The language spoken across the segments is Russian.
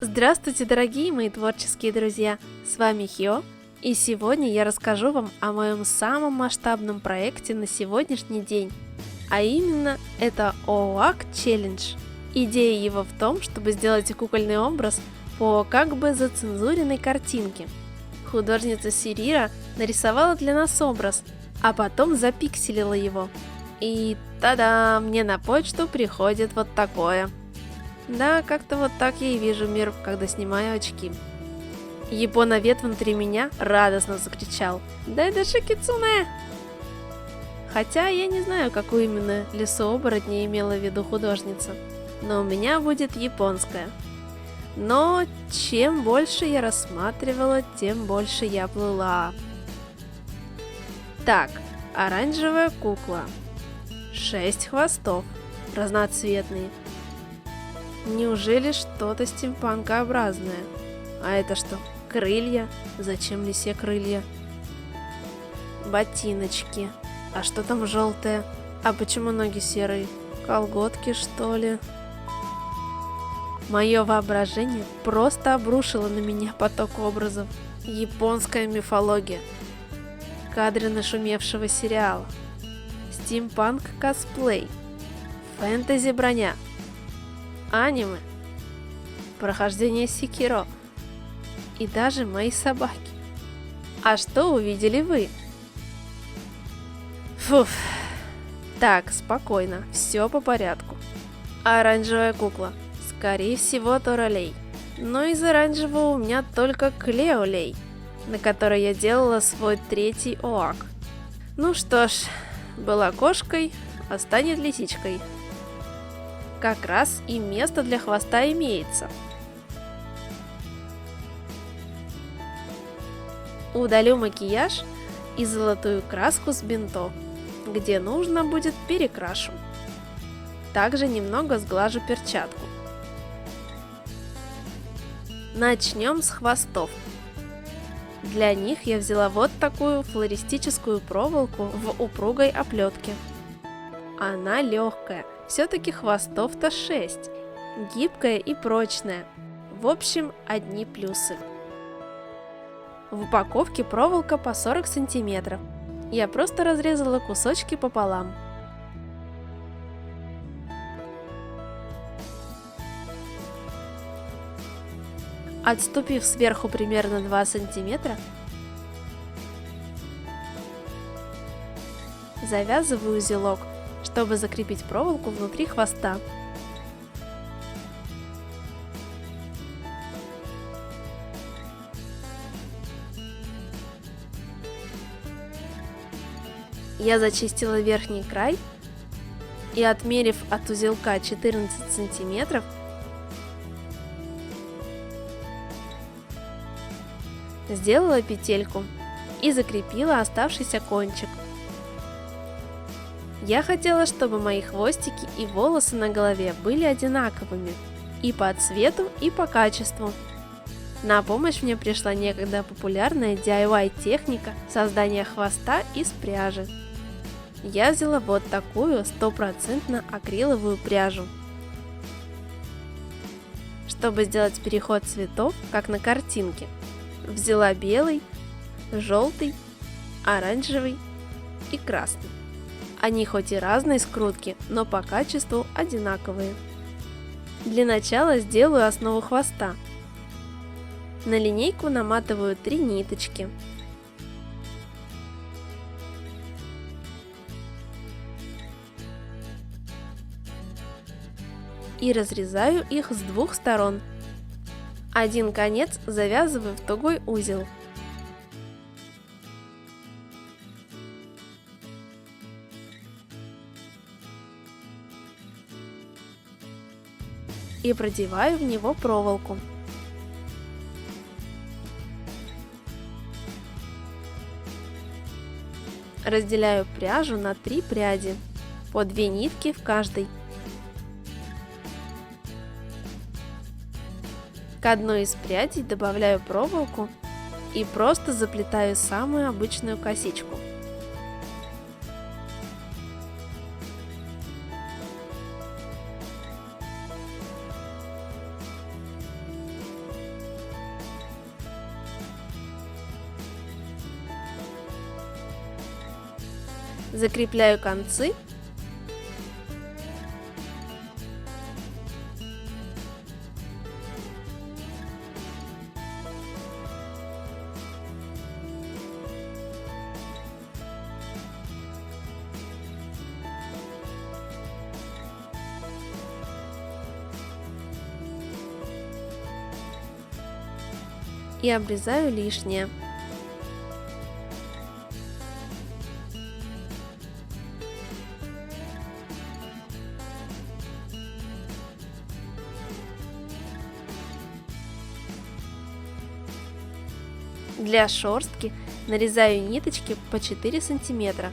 Здравствуйте, дорогие мои творческие друзья! С вами Хио, и сегодня я расскажу вам о моем самом масштабном проекте на сегодняшний день, а именно это OWAC Challenge. Идея его в том, чтобы сделать кукольный образ по как бы зацензуренной картинке. Художница Сирира нарисовала для нас образ, а потом запикселила его. И та-да, мне на почту приходит вот такое. Да, как-то вот так я и вижу мир, когда снимаю очки. Японовед внутри меня радостно закричал: «Дайдаши Кицуне!» Хотя я не знаю, какую именно лесооборотня имела в виду художница, но у меня будет японская. Но чем больше я рассматривала, тем больше я плыла. Так, оранжевая кукла. 6 хвостов, разноцветные. Неужели что-то стимпанкообразное? А это что, крылья? Зачем лисе крылья? Ботиночки. А что там желтое? А почему ноги серые? Колготки, что ли? Мое воображение просто обрушило на меня поток образов. Японская мифология. Кадры нашумевшего сериала. Стимпанк-косплей. Фэнтези-броня. Аниме, прохождение Секиро и даже мои собаки. А что увидели вы? Фуф. Так, спокойно, все по порядку. Оранжевая кукла. Скорее всего, Торалей. Но из оранжевого у меня только Клеолей, на которой я делала свой 3-й ОАК. Ну что ж, была кошкой, а станет лисичкой. Как раз и место для хвоста имеется. Удалю макияж и золотую краску с бинтов. Где нужно будет, перекрашу. Также немного сглажу перчатку. Начнем с хвостов. Для них я взяла вот такую флористическую проволоку в упругой оплетке. Она легкая. Все-таки хвостов-то 6, гибкая и прочная. В общем, одни плюсы. В упаковке проволока по 40 сантиметров. Я просто разрезала кусочки пополам. Отступив сверху примерно 2 сантиметра, завязываю узелок, чтобы закрепить проволоку внутри хвоста. Я зачистила верхний край и, отмерив от узелка 14 сантиметров, сделала петельку и закрепила оставшийся кончик. Я хотела, чтобы мои хвостики и волосы на голове были одинаковыми и по цвету, и по качеству. На помощь мне пришла некогда популярная DIY техника создания хвоста из пряжи. Я взяла вот такую 100% акриловую пряжу. Чтобы сделать переход цветов, как на картинке, взяла белый, желтый, оранжевый и красный. Они хоть и разные скрутки, но по качеству одинаковые. Для начала сделаю основу хвоста. На линейку наматываю 3 ниточки. И разрезаю их с 2 сторон. Один конец завязываю в тугой узел. И продеваю в него проволоку. Разделяю пряжу на 3 пряди, по 2 нитки в каждой. К одной из прядей добавляю проволоку и просто заплетаю самую обычную косичку. Закрепляю концы. И обрезаю лишнее. Для шерстки нарезаю ниточки по 4 сантиметра.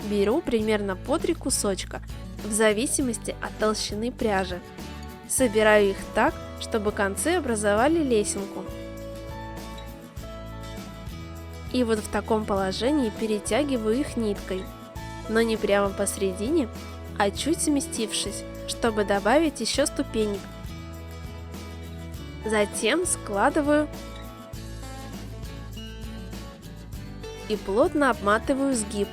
Беру примерно по 3 кусочка, в зависимости от толщины пряжи. Собираю их так, чтобы концы образовали лесенку. И вот в таком положении перетягиваю их ниткой, но не прямо посередине, а чуть сместившись, чтобы добавить еще ступенек. Затем складываю и плотно обматываю сгиб.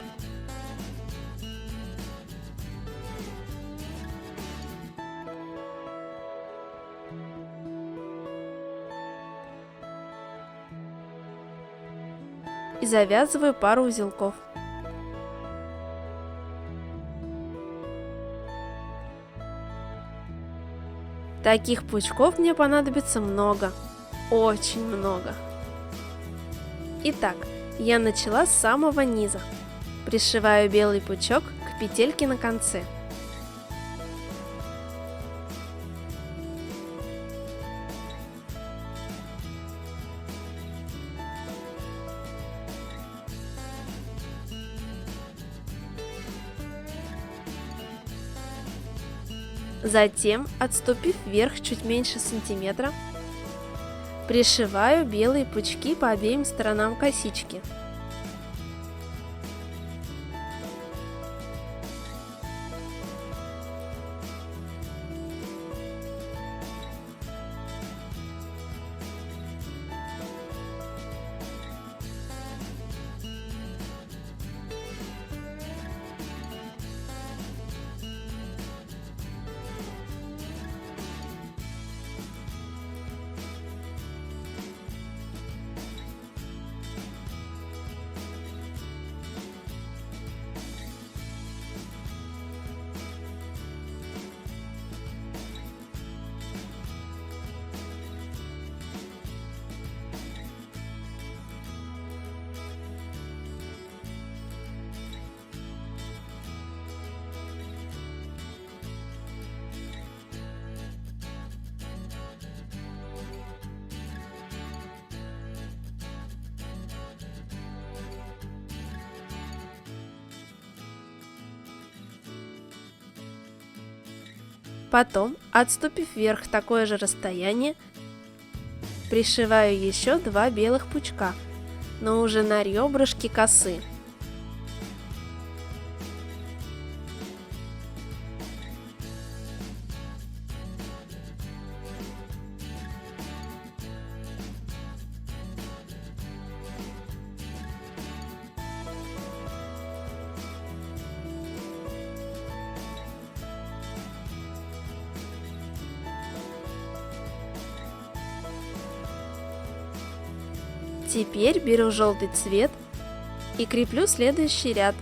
И завязываю пару узелков. Таких пучков мне понадобится много, очень много. Итак, я начала с самого низа. Пришиваю белый пучок к петельке на конце. Затем, отступив вверх чуть меньше сантиметра, пришиваю белые пучки по обеим сторонам косички. Потом, отступив вверх такое же расстояние, пришиваю еще 2 белых пучка, но уже на ребрышке косы. Теперь беру желтый цвет и креплю следующий ряд.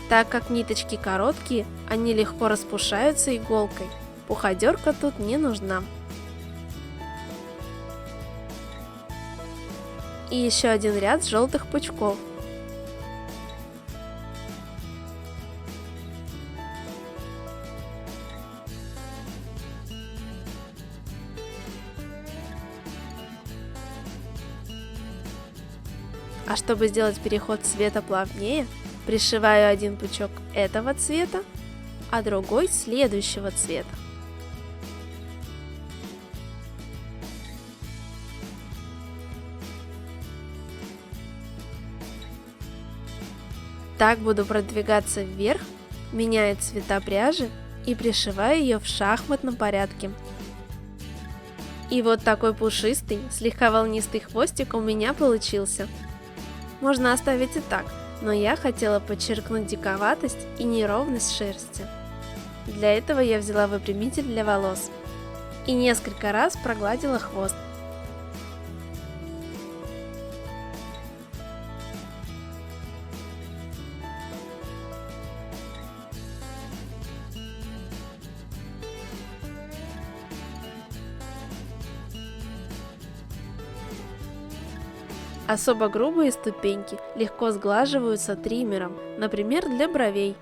Так как ниточки короткие, они легко распушаются иголкой. Пуходерка тут не нужна. И еще один ряд желтых пучков. А чтобы сделать переход цвета плавнее, пришиваю один пучок этого цвета, а другой следующего цвета. Так буду продвигаться вверх, меняя цвета пряжи и пришиваю ее в шахматном порядке. И вот такой пушистый, слегка волнистый хвостик у меня получился. Можно оставить и так, но я хотела подчеркнуть диковатость и неровность шерсти. Для этого я взяла выпрямитель для волос и несколько раз прогладила хвост. Особо грубые ступеньки легко сглаживаются триммером, например, для бровей.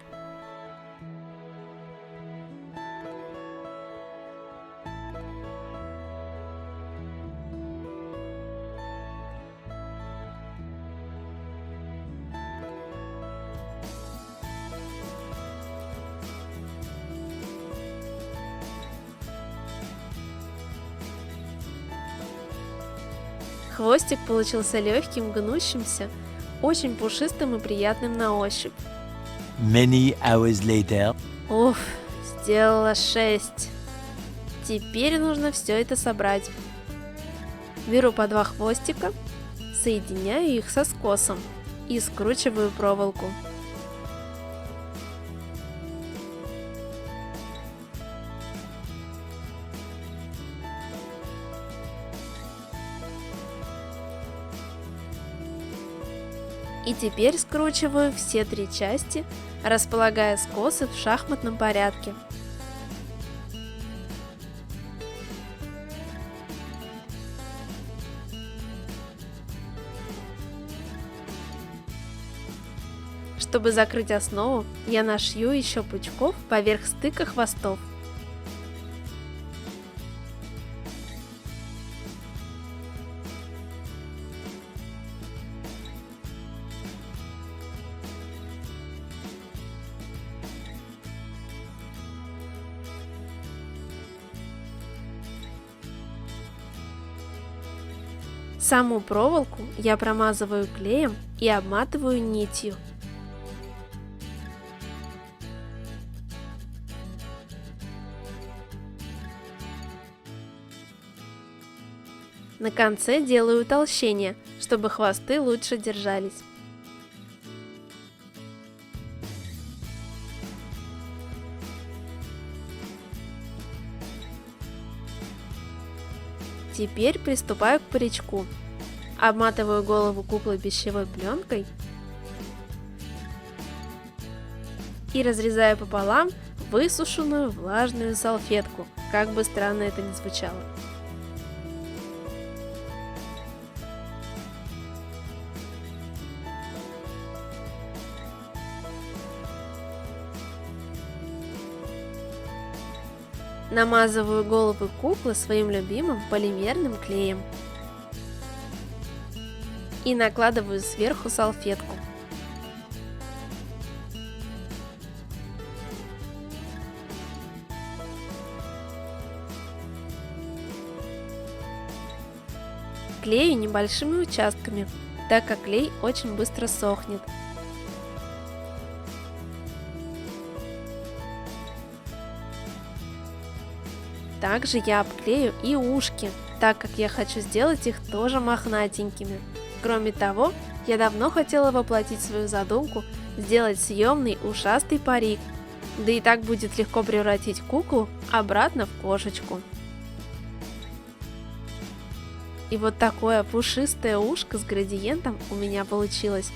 Хвостик получился легким, гнущимся, очень пушистым и приятным на ощупь. Many hours later. Уф, сделала 6. Теперь нужно все это собрать. Беру по 2 хвостика, соединяю их со скосом и скручиваю проволоку. И теперь скручиваю все 3 части, располагая скосы в шахматном порядке. Чтобы закрыть основу, я нашью еще пучков поверх стыка хвостов. Саму проволоку я промазываю клеем и обматываю нитью. На конце делаю утолщение, чтобы хвосты лучше держались. Теперь приступаю к паричку. Обматываю голову куклы пищевой пленкой и разрезаю пополам высушенную влажную салфетку, как бы странно это ни звучало. Намазываю головы куклы своим любимым полимерным клеем и накладываю сверху салфетку. Клею небольшими участками, так как клей очень быстро сохнет. Также я обклею и ушки, так как я хочу сделать их тоже мохнатенькими. Кроме того, я давно хотела воплотить свою задумку сделать съемный ушастый парик, да и так будет легко превратить куклу обратно в кошечку. И вот такое пушистое ушко с градиентом у меня получилось.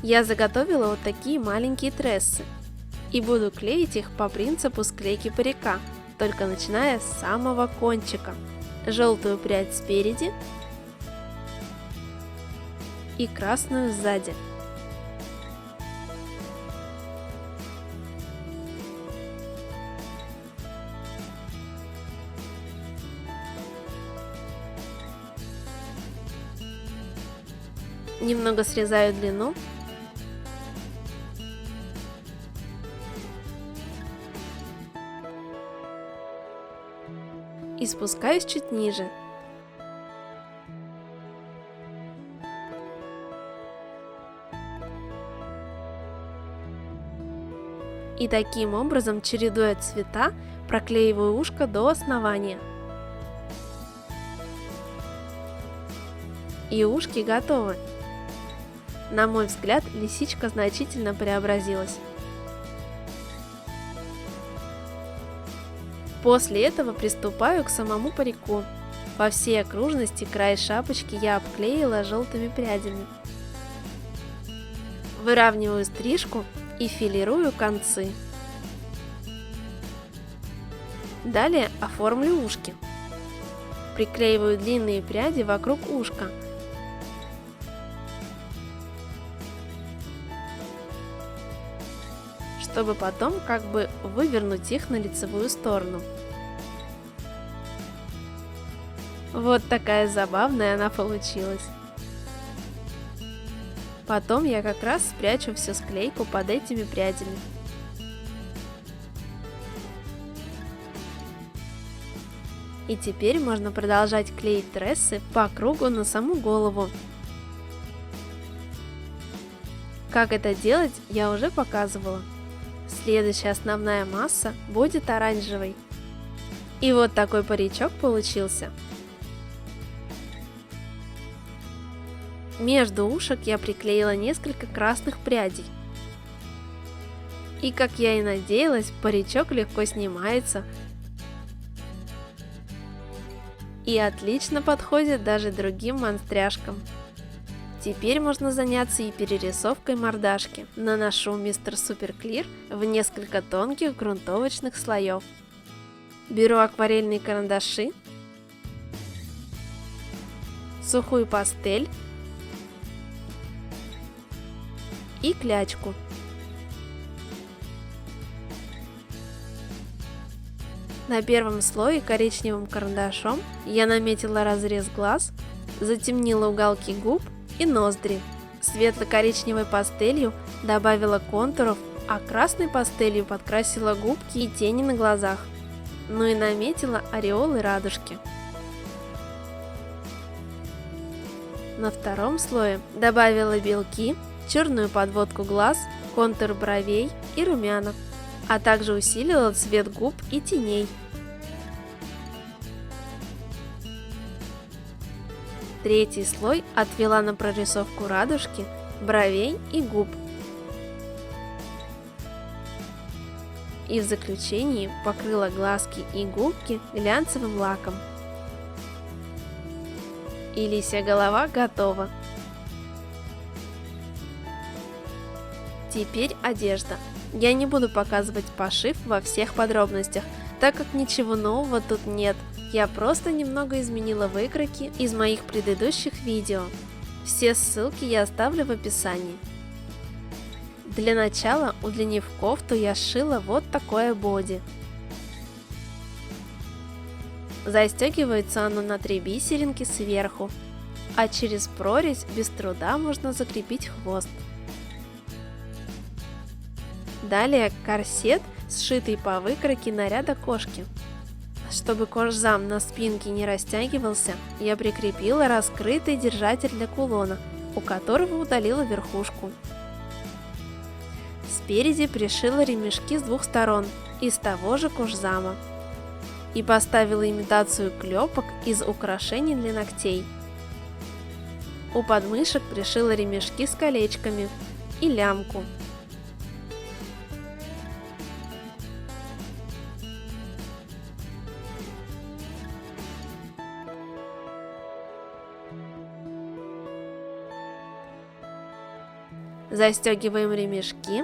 Я заготовила вот такие маленькие трессы и буду клеить их по принципу склейки парика, только начиная с самого кончика. Желтую прядь спереди и красную сзади. Немного срезаю длину. И спускаюсь чуть ниже. И таким образом, чередуя цвета, проклеиваю ушко до основания. И ушки готовы. На мой взгляд, лисичка значительно преобразилась. После этого приступаю к самому парику. По всей окружности край шапочки я обклеила желтыми прядями. Выравниваю стрижку и филирую концы. Далее оформлю ушки. Приклеиваю длинные пряди вокруг ушка. Чтобы потом как бы вывернуть их на лицевую сторону. Вот такая забавная она получилась. Потом я как раз спрячу всю склейку под этими прядями. И теперь можно продолжать клеить трессы по кругу на саму голову. Как это делать, я уже показывала. Следующая основная масса будет оранжевой. И вот такой паричок получился. Между ушек я приклеила несколько красных прядей. И как я и надеялась, паричок легко снимается и отлично подходит даже другим монстряшкам. Теперь можно заняться и перерисовкой мордашки. Наношу Мистер Супер Клир в несколько тонких грунтовочных слоев. Беру акварельные карандаши, сухую пастель и клячку. На первом слое коричневым карандашом я наметила разрез глаз, затемнила уголки губ и ноздри. Светло-коричневой пастелью добавила контуров, а красной пастелью подкрасила губки и тени на глазах. Ну и наметила ореолы радужки. На втором слое добавила белки, черную подводку глаз, контур бровей и румяна, а также усилила цвет губ и теней. Третий слой отвела на прорисовку радужки, бровей и губ. И в заключении покрыла глазки и губки глянцевым лаком. И лисья голова готова. Теперь одежда. Я не буду показывать пошив во всех подробностях, так как ничего нового тут нет. Я просто немного изменила выкройки из моих предыдущих видео. Все ссылки я оставлю в описании. Для начала, удлинив кофту, я сшила вот такое боди. Застегивается оно на 3 бисеринки сверху, а через прорезь без труда можно закрепить хвост. Далее корсет, сшитый по выкройке наряда кошки. Чтобы кожзам на спинке не растягивался, я прикрепила раскрытый держатель для кулона, у которого удалила верхушку. Спереди пришила ремешки с двух сторон из того же кожзама и поставила имитацию клепок из украшений для ногтей. У подмышек пришила ремешки с колечками и лямку. Застегиваем ремешки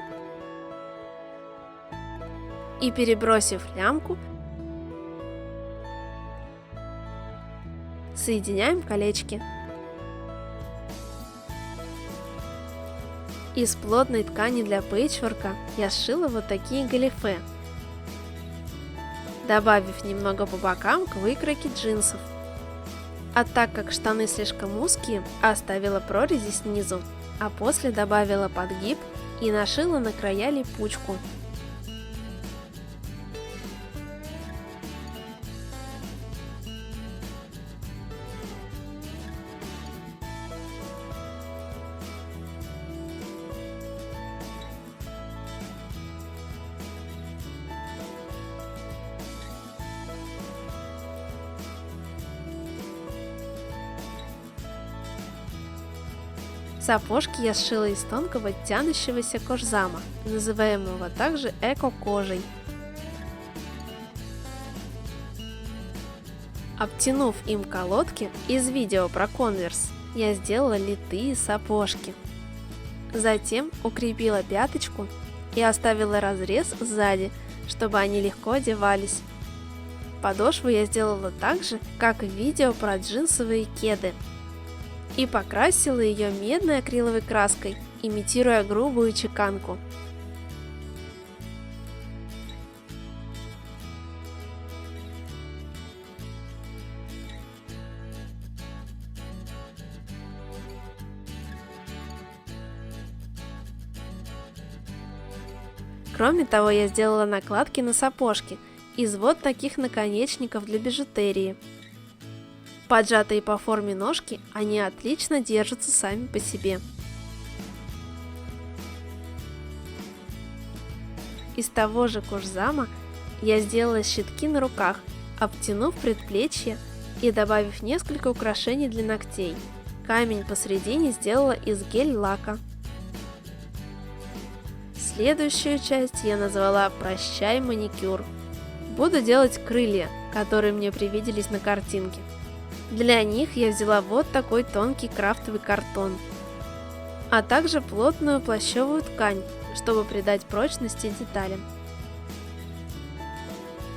и, перебросив лямку, соединяем колечки. Из плотной ткани для пэтчворка я сшила вот такие галифе, добавив немного по бокам к выкройке джинсов. А так как штаны слишком узкие, оставила прорези снизу, а после добавила подгиб и нашила на края липучку. Сапожки я сшила из тонкого тянущегося кожзама, называемого также эко-кожей. Обтянув им колодки из видео про конверс, я сделала литые сапожки. Затем укрепила пяточку и оставила разрез сзади, чтобы они легко одевались. Подошву я сделала так же, как в видео про джинсовые кеды. И покрасила ее медной акриловой краской, имитируя грубую чеканку. Кроме того, я сделала накладки на сапожки из вот таких наконечников для бижутерии. Поджатые по форме ножки, они отлично держатся сами по себе. Из того же кожзама я сделала щитки на руках, обтянув предплечье и добавив несколько украшений для ногтей. Камень посередине сделала из гель-лака. Следующую часть я назвала «Прощай, маникюр». Буду делать крылья, которые мне привиделись на картинке. Для них я взяла вот такой тонкий крафтовый картон, а также плотную плащевую ткань, чтобы придать прочности деталям.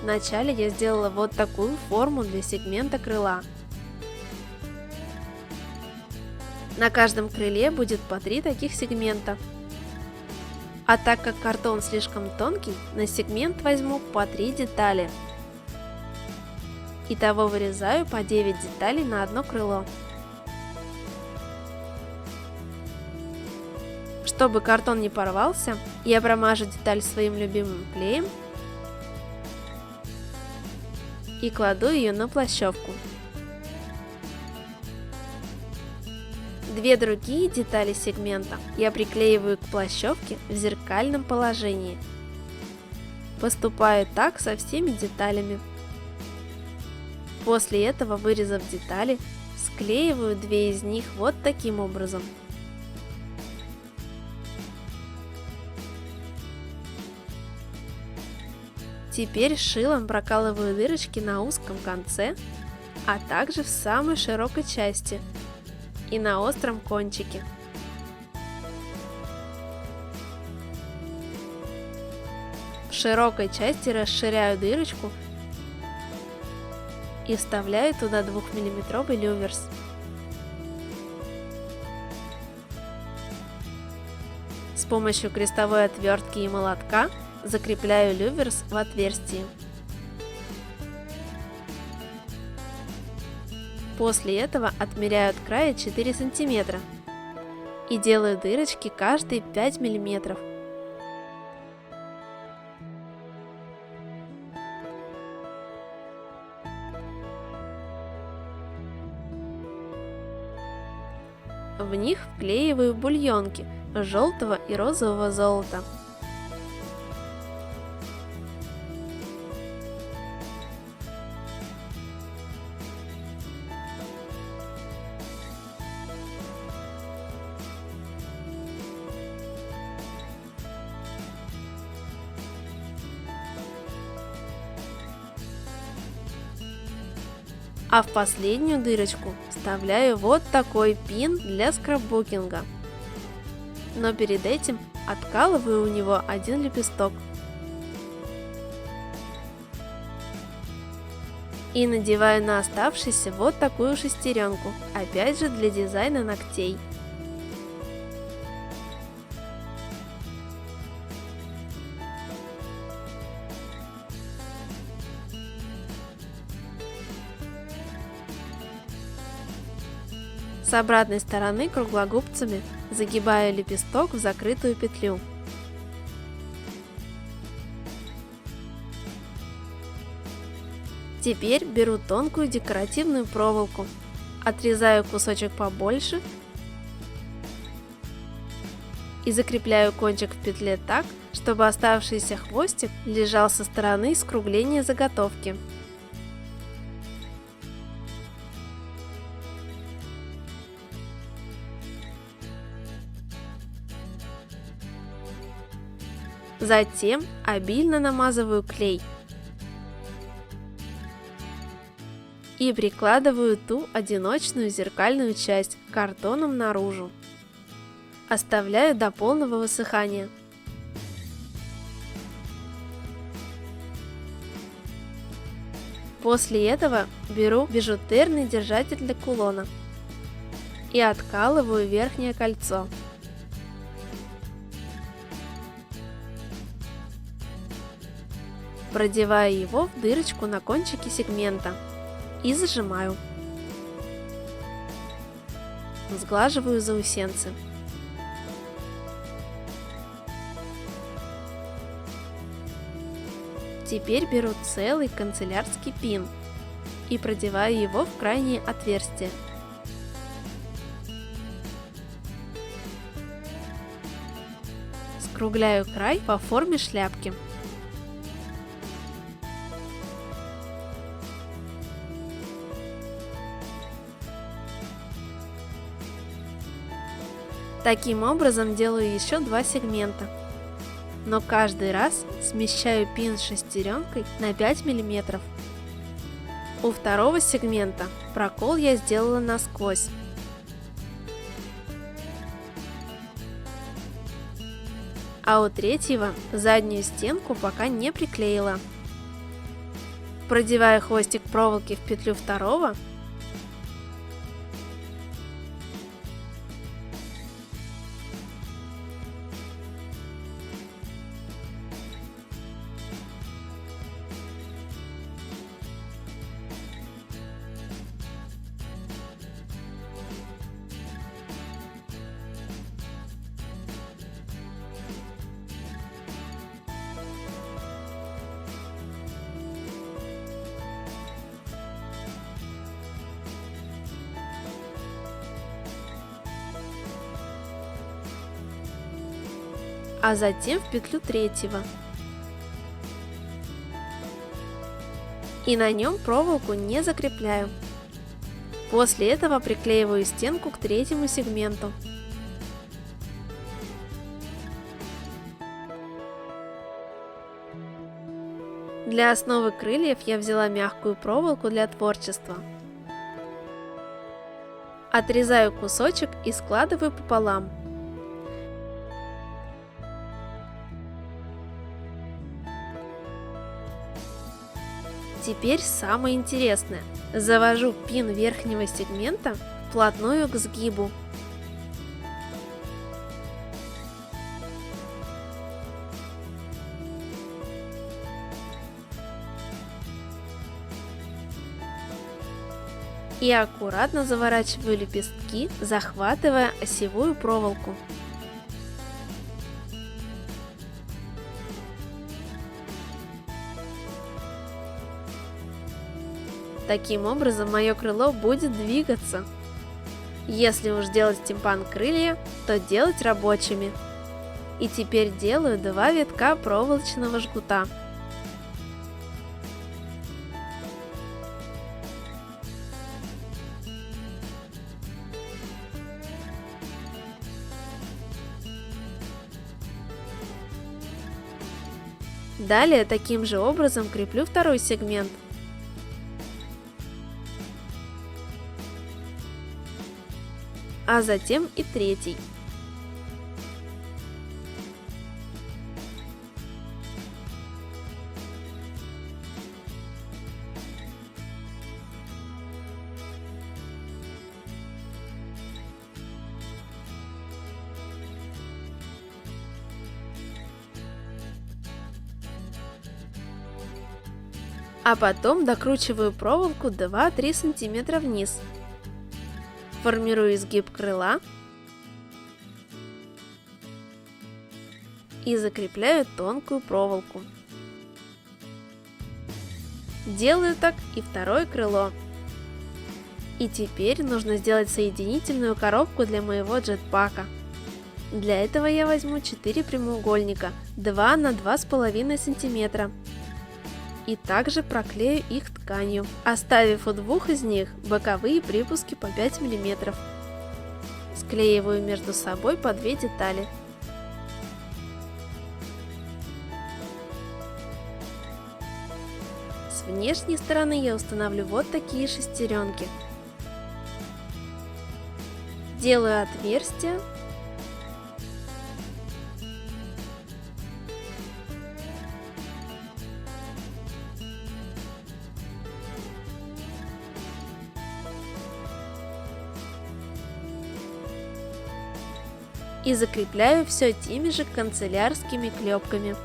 Вначале я сделала вот такую форму для сегмента крыла. На каждом крыле будет по 3 таких сегмента. А так как картон слишком тонкий, на сегмент возьму по 3 детали. Итого вырезаю по 9 деталей на одно крыло. Чтобы картон не порвался, я промажу деталь своим любимым клеем и кладу ее на плащевку. 2 другие детали сегмента я приклеиваю к плащевке в зеркальном положении. Поступаю так со всеми деталями. После этого, вырезав детали, склеиваю 2 из них вот таким образом. Теперь шилом прокалываю дырочки на узком конце, а также в самой широкой части и на остром кончике. В широкой части расширяю дырочку и вставляю туда 2-мм люверс. С помощью крестовой отвертки и молотка закрепляю люверс в отверстии. После этого отмеряю от края 4 см и делаю дырочки каждые 5 мм. В них вклеиваю бульонки желтого и розового золота. А в последнюю дырочку вставляю вот такой пин для скрапбукинга. Но перед этим откалываю у него 1 лепесток. И надеваю на оставшийся вот такую шестеренку, опять же для дизайна ногтей. С обратной стороны круглогубцами загибаю лепесток в закрытую петлю. Теперь беру тонкую декоративную проволоку, отрезаю кусочек побольше и закрепляю кончик в петле так, чтобы оставшийся хвостик лежал со стороны скругления заготовки. Затем обильно намазываю клей и прикладываю ту одиночную зеркальную часть картоном наружу. Оставляю до полного высыхания. После этого беру бижутерный держатель для кулона и откалываю верхнее кольцо. Продеваю его в дырочку на кончике сегмента и зажимаю. Сглаживаю заусенцы. Теперь беру целый канцелярский пин и продеваю его в крайнее отверстие. Скругляю край по форме шляпки. Таким образом делаю еще 2 сегмента, но каждый раз смещаю пин шестеренкой на 5 мм. У второго сегмента прокол я сделала насквозь. А у третьего заднюю стенку пока не приклеила. Продеваю хвостик проволоки в петлю второго . А затем в петлю третьего. И на нем проволоку не закрепляю. После этого приклеиваю стенку к третьему сегменту. Для основы крыльев я взяла мягкую проволоку для творчества. Отрезаю кусочек и складываю пополам. Теперь самое интересное. Завожу пин верхнего сегмента вплотную к сгибу. И аккуратно заворачиваю лепестки, захватывая осевую проволоку. Таким образом, мое крыло будет двигаться. Если уж делать стимпанк крылья, то делать рабочими. И теперь делаю 2 витка проволочного жгута. Далее таким же образом креплю второй сегмент. А затем и третий. А потом докручиваю проволоку 2-3 см вниз. Формирую изгиб крыла и закрепляю тонкую проволоку. Делаю так и второе крыло. И теперь нужно сделать соединительную коробку для моего джетпака. Для этого я возьму 4 прямоугольника 2 на 2,5 см и также проклею их тканью, оставив у двух из них боковые припуски по 5 мм. Склеиваю между собой по 2 детали. С внешней стороны я установлю вот такие шестеренки. Делаю отверстие. И закрепляю все теми же канцелярскими клепками.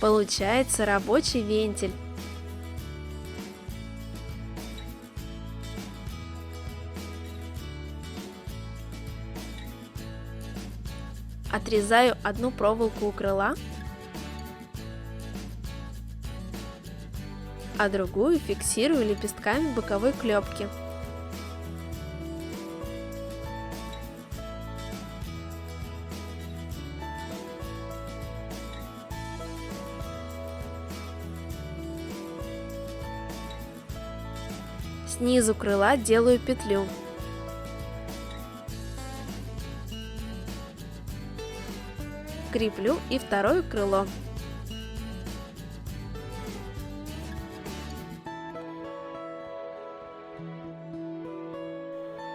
Получается рабочий вентиль. Отрезаю одну проволоку у крыла, а другую фиксирую лепестками боковой клепки. Снизу крыла делаю петлю. Креплю и второе крыло.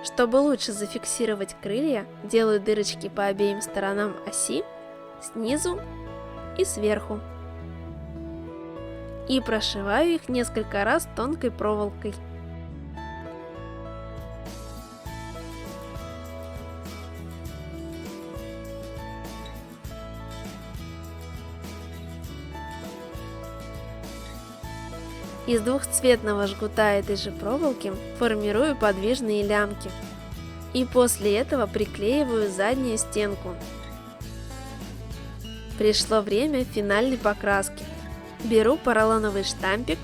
Чтобы лучше зафиксировать крылья, делаю дырочки по обеим сторонам оси, снизу и сверху. И прошиваю их несколько раз тонкой проволокой. Из двухцветного жгута этой же проволоки формирую подвижные лямки. И после этого приклеиваю заднюю стенку. Пришло время финальной покраски. Беру поролоновый штампик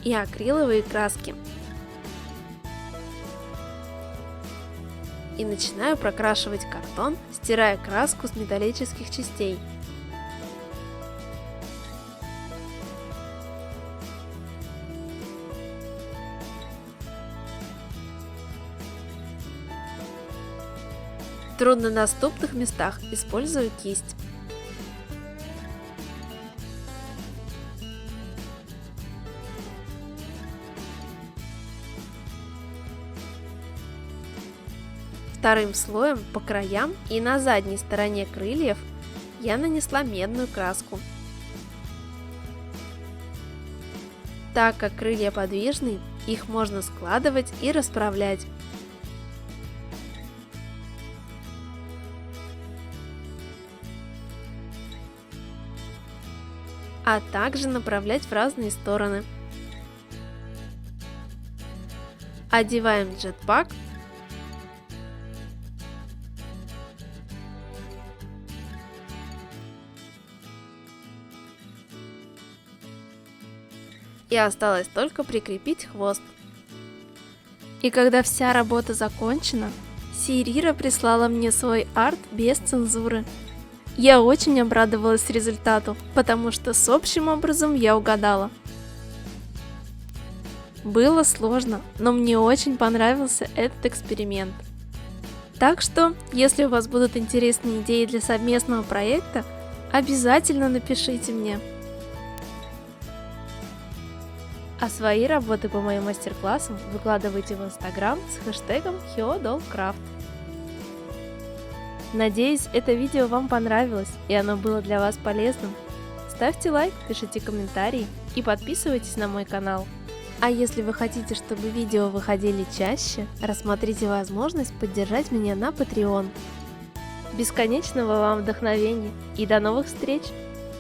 и акриловые краски. И начинаю прокрашивать картон, стирая краску с металлических частей. В труднодоступных местах использую кисть. Вторым слоем по краям и на задней стороне крыльев я нанесла медную краску. Так как крылья подвижные, их можно складывать и расправлять. А также направлять в разные стороны. Одеваем джетпак. И осталось только прикрепить хвост. И когда вся работа закончена, Сирира прислала мне свой арт без цензуры. Я очень обрадовалась результату, потому что с общим образом я угадала. Было сложно, но мне очень понравился этот эксперимент. Так что, если у вас будут интересные идеи для совместного проекта, обязательно напишите мне. А свои работы по моим мастер-классам выкладывайте в Instagram с хэштегом HioDollCraft. Надеюсь, это видео вам понравилось и оно было для вас полезным. Ставьте лайк, пишите комментарии и подписывайтесь на мой канал. А если вы хотите, чтобы видео выходили чаще, рассмотрите возможность поддержать меня на Patreon. Бесконечного вам вдохновения и до новых встреч!